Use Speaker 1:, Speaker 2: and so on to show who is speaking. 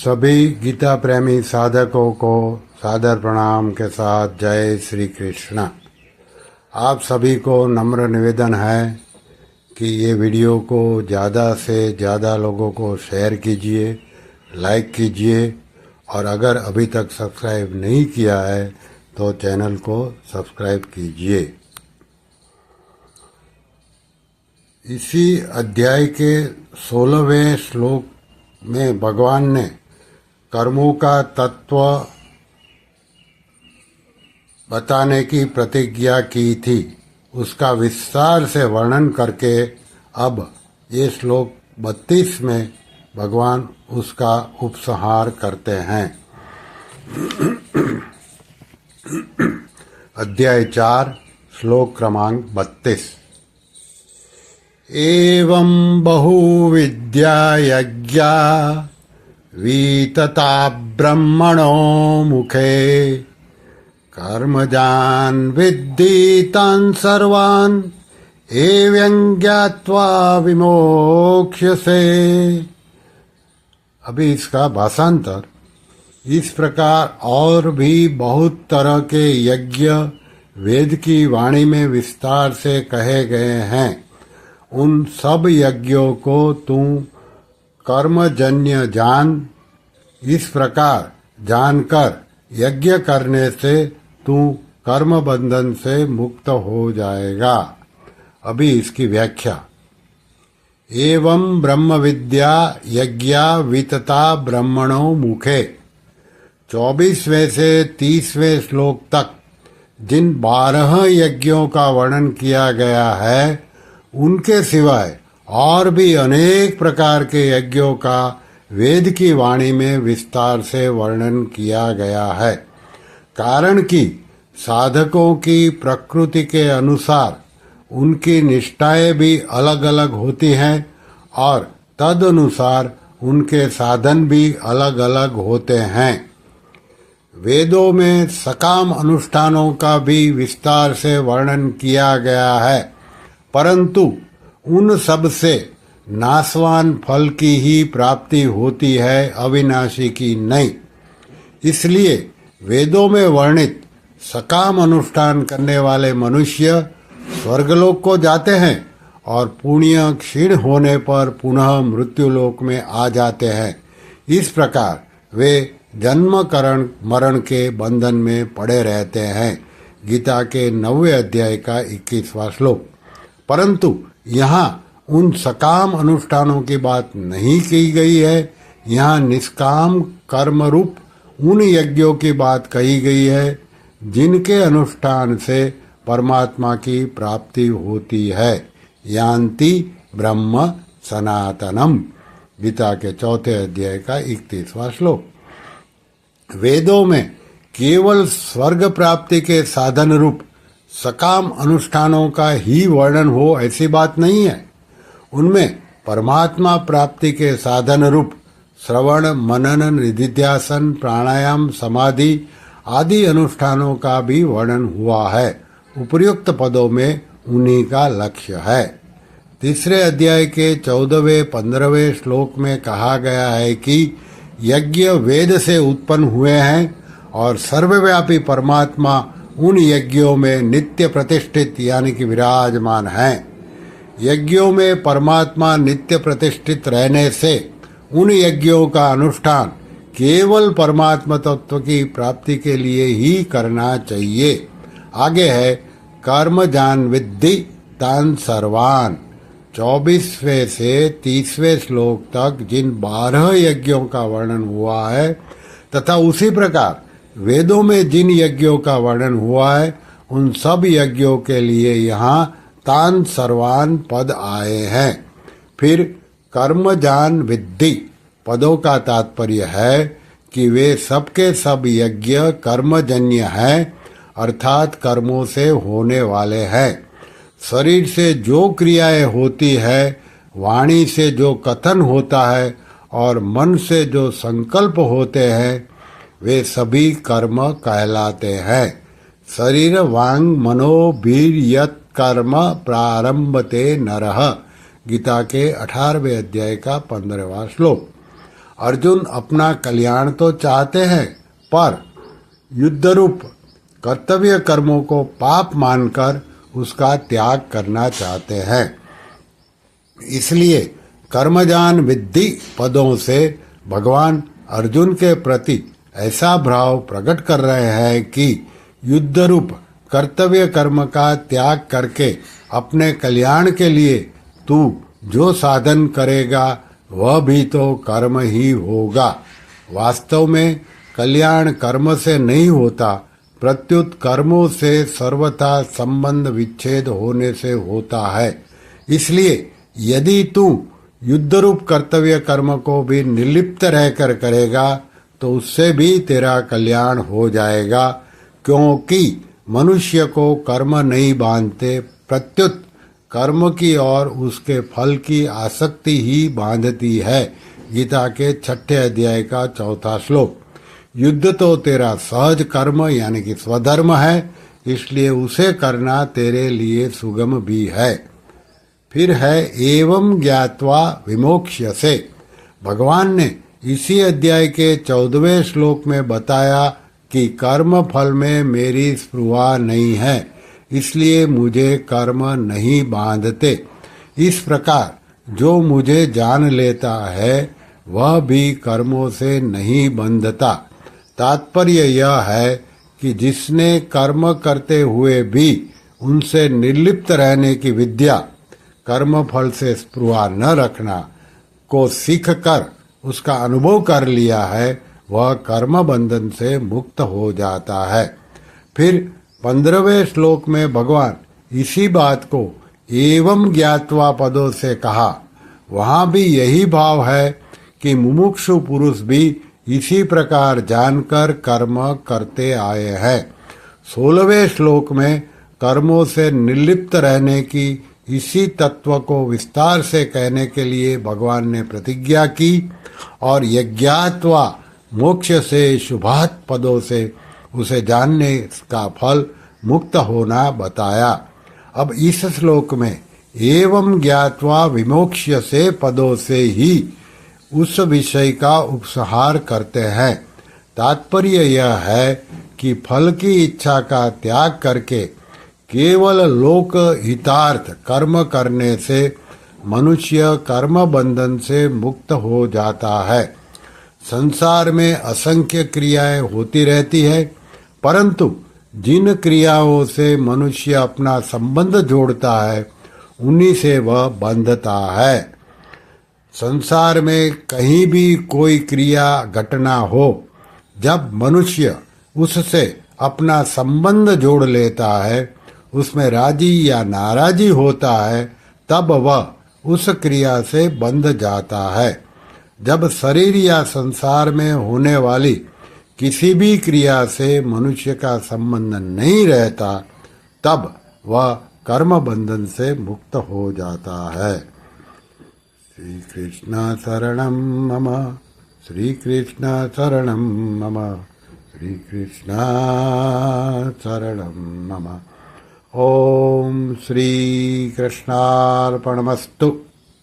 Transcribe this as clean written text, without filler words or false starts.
Speaker 1: सभी गीता प्रेमी साधकों को सादर प्रणाम के साथ जय श्री कृष्ण। आप सभी को नम्र निवेदन है कि ये वीडियो को ज़्यादा से ज़्यादा लोगों को शेयर कीजिए, लाइक कीजिए और अगर अभी तक सब्सक्राइब नहीं किया है तो चैनल को सब्सक्राइब कीजिए। इसी अध्याय के 16वें श्लोक में भगवान ने कर्मों का तत्व बताने की प्रतिज्ञा की थी, उसका विस्तार से वर्णन करके अब ये श्लोक 32 में भगवान उसका उपसंहार करते हैं। अध्याय 4 श्लोक क्रमांक 32। एवं बहुविद्या यज्ञा वीतता ब्रह्मणो मुखे कर्मजान् विद्धि तान् सर्वान् एवं ज्ञात्वा विमोक्ष्यसे। अभी इसका भाषांतर। इस प्रकार और भी बहुत तरह के यज्ञ वेद की वाणी में विस्तार से कहे गए हैं। उन सब यज्ञों को तू कर्मजन्य जान। इस प्रकार जानकर यज्ञ करने से तू कर्म बंधन से मुक्त हो जाएगा। अभी इसकी व्याख्या। एवं ब्रह्म विद्या यज्ञा वितता ब्रह्मणो मुखे। 24वें से 30वें श्लोक तक जिन 12 यज्ञों का वर्णन किया गया है, उनके सिवाय और भी अनेक प्रकार के यज्ञों का वेद की वाणी में विस्तार से वर्णन किया गया है। कारण कि साधकों की प्रकृति के अनुसार उनकी निष्ठाएं भी अलग अलग होती हैं और तद अनुसार उनके साधन भी अलग अलग होते हैं। वेदों में सकाम अनुष्ठानों का भी विस्तार से वर्णन किया गया है, परंतु उन सब से नाशवान फल की ही प्राप्ति होती है, अविनाशी की नहीं। इसलिए वेदों में वर्णित सकाम अनुष्ठान करने वाले मनुष्य स्वर्गलोक को जाते हैं और पुण्य क्षीण होने पर पुनः मृत्युलोक में आ जाते हैं। इस प्रकार वे जन्म करण मरण के बंधन में पड़े रहते हैं। गीता के 9वें अध्याय का 21वां श्लोक। परंतु यहाँ उन सकाम अनुष्ठानों की बात नहीं की गई है। यहाँ निष्काम कर्म रूप उन यज्ञों की बात कही गई है जिनके अनुष्ठान से परमात्मा की प्राप्ति होती है। यान्ति ब्रह्म सनातनम। गीता के 4थे अध्याय का 31वां श्लोक। वेदों में केवल स्वर्ग प्राप्ति के साधन रूप सकाम अनुष्ठानों का ही वर्णन हो ऐसी बात नहीं है। उनमें परमात्मा प्राप्ति के साधन रूप श्रवण मनन निधिध्यासन प्राणायाम समाधि आदि अनुष्ठानों का भी वर्णन हुआ है। उपर्युक्त पदों में उन्हीं का लक्ष्य है। 3रे अध्याय के 14वें 15वें श्लोक में कहा गया है कि यज्ञ वेद से उत्पन्न हुए हैं और सर्वव्यापी परमात्मा उन यज्ञों में नित्य प्रतिष्ठित यानी कि विराजमान हैं। यज्ञों में परमात्मा नित्य प्रतिष्ठित रहने से उन यज्ञों का अनुष्ठान केवल परमात्मा तत्व की प्राप्ति के लिए ही करना चाहिए। आगे है कर्म जान विद्धि तान सर्वान। 24वें से 30वें श्लोक तक जिन 12 यज्ञों का वर्णन हुआ है तथा उसी प्रकार वेदों में जिन यज्ञों का वर्णन हुआ है, उन सब यज्ञों के लिए यहाँ तान सर्वान पद आए हैं। फिर कर्म जान विद्धि पदों का तात्पर्य है कि वे सबके सब यज्ञ कर्मजन्य हैं, अर्थात कर्मों से होने वाले हैं। शरीर से जो क्रियाएं होती है, वाणी से जो कथन होता है और मन से जो संकल्प होते हैं, वे सभी कर्म कहलाते हैं। शरीर वांग मनो वीर यत कर्म प्रारंभते नरः। गीता के 18वें अध्याय का 15वां श्लोक। अर्जुन अपना कल्याण तो चाहते हैं, पर युद्ध रूप कर्तव्य कर्मों को पाप मानकर उसका त्याग करना चाहते हैं। इसलिए कर्मजान विद्धि पदों से भगवान अर्जुन के प्रति ऐसा भाव प्रकट कर रहे हैं कि युद्ध रूप कर्तव्य कर्म का त्याग करके अपने कल्याण के लिए तू जो साधन करेगा वह भी तो कर्म ही होगा। वास्तव में कल्याण कर्म से नहीं होता, प्रत्युत कर्मों से सर्वथा संबंध विच्छेद होने से होता है। इसलिए यदि तू युद्ध रूप कर्तव्य कर्म को भी निर्लिप्त रहकर करेगा तो उससे भी तेरा कल्याण हो जाएगा, क्योंकि मनुष्य को कर्म नहीं बांधते, प्रत्युत कर्म की और उसके फल की आसक्ति ही बांधती है। गीता के 6 अध्याय का 4 श्लोक। युद्ध तो तेरा सहज कर्म यानी कि स्वधर्म है, इसलिए उसे करना तेरे लिए सुगम भी है। फिर है एवं ज्ञात्वा विमोक्ष्यसे। भगवान ने इसी अध्याय के 14वें श्लोक में बताया कि कर्म फल में मेरी स्पृहा नहीं है, इसलिए मुझे कर्म नहीं बांधते। इस प्रकार जो मुझे जान लेता है वह भी कर्मों से नहीं बंधता। तात्पर्य यह है कि जिसने कर्म करते हुए भी उनसे निर्लिप्त रहने की विद्या, कर्म फल से स्पृहा न रखना को सीख कर उसका अनुभव कर लिया है, वह कर्म बंधन से मुक्त हो जाता है। फिर 15वें श्लोक में भगवान इसी बात को एवं ज्ञात्वा पदों से कहा। वहां भी यही भाव है कि मुमुक्षु पुरुष भी इसी प्रकार जानकर कर्म करते आए हैं। 16वें श्लोक में कर्मों से निर्लिप्त रहने की इसी तत्व को विस्तार से कहने के लिए भगवान ने प्रतिज्ञा की और यज्ञात्वा मोक्ष से शुभात पदों से उसे जानने का फल मुक्त होना बताया। अब इस श्लोक में एवं ज्ञात्वा विमोक्ष्य से पदों से ही उस विषय का उपसंहार करते हैं। तात्पर्य यह है कि फल की इच्छा का त्याग करके केवल लोक हितार्थ कर्म करने से मनुष्य कर्म बंधन से मुक्त हो जाता है। संसार में असंख्य क्रियाएं होती रहती है, परंतु जिन क्रियाओं से मनुष्य अपना संबंध जोड़ता है उन्हीं से वह बंधता है। संसार में कहीं भी कोई क्रिया घटना हो, जब मनुष्य उससे अपना संबंध जोड़ लेता है, उसमें राजी या नाराजी होता है, तब वह उस क्रिया से बंध जाता है। जब शरीर या संसार में होने वाली किसी भी क्रिया से मनुष्य का संबंध नहीं रहता, तब वह कर्म बंधन से मुक्त हो जाता है। श्री कृष्ण शरणं मम, श्री कृष्ण शरणं मम, श्री कृष्ण शरणं मम। ओम श्री कृष्णार्पणमस्तु।